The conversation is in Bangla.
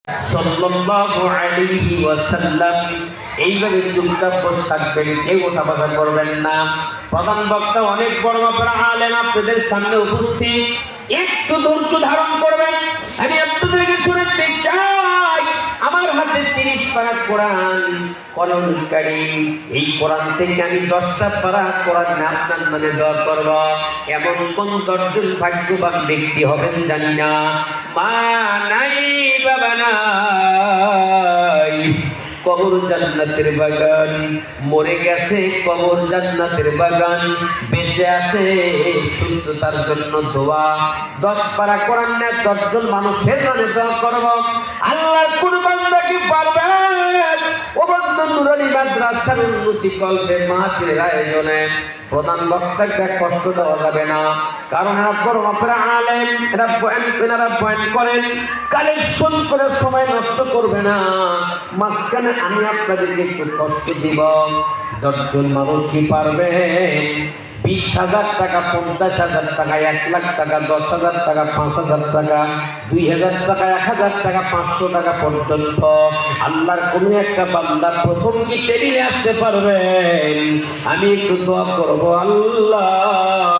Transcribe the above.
সাল্লাল্লাহু আলাইহি ওয়াসাল্লাম এইভাবে চুপচাপ বসে থাকবেন, কেউ ওঠা বসা করবেন না। প্রধান বক্তা অনেক বড় মাপের আলেম আপনাদের সামনে উপস্থিত, একটু ধৈর্য ধারণ করবেন। আমি আপনাদেরকে শুনাতে চাই, আমার হাতে 30 পারা কোরআন কলমকারী, এই কোরআন থেকে আমি 10টা পারা কোরআন আপনার নামে দোয়া করব। এমন কোন 10 জন ভাগ্যবান ব্যক্তি হবেন জানি না। মা নাই, বাবা নাই, কবর জান্নাতের বাগান, মরে গেছে কবর জান্নাতের বাগান, বেঁচে আছে সুস্থতার জন্য দোয়া। 10 পারা কোরআন না 10 জন মানুষের নামে দোয়া করব। আল্লাহর কোন বান্দা কি পারবে? ও বন্ধু, নুরানি মাদ্রাসার উন্নতি কল্পে মাহফিলের আয়োজনে প্রধান বক্তাকে কষ্ট দেওয়া যাবে না, কারণ এরা বড় মাপের আলেম, এরা পয়েন্ট করেন, কালেকশন করে সময় নষ্ট করবে না। মাঝখানে আমি আপনাদেরকে একটু কষ্ট দিব। 10 জন মানুষ কি পারবে? 20,000 টাকা, 50,000 টাকা, 1 লাখ টাকা, 10,000 টাকা, 5,000 টাকা, 2,000 টাকা, 1,000 টাকা, 500 টাকা পর্যন্ত আল্লাহর কোন একটা বান্দা প্রথম কি টেবিলে আসতে পারবেন? আমি একটু দোয়া করবো, আল্লাহ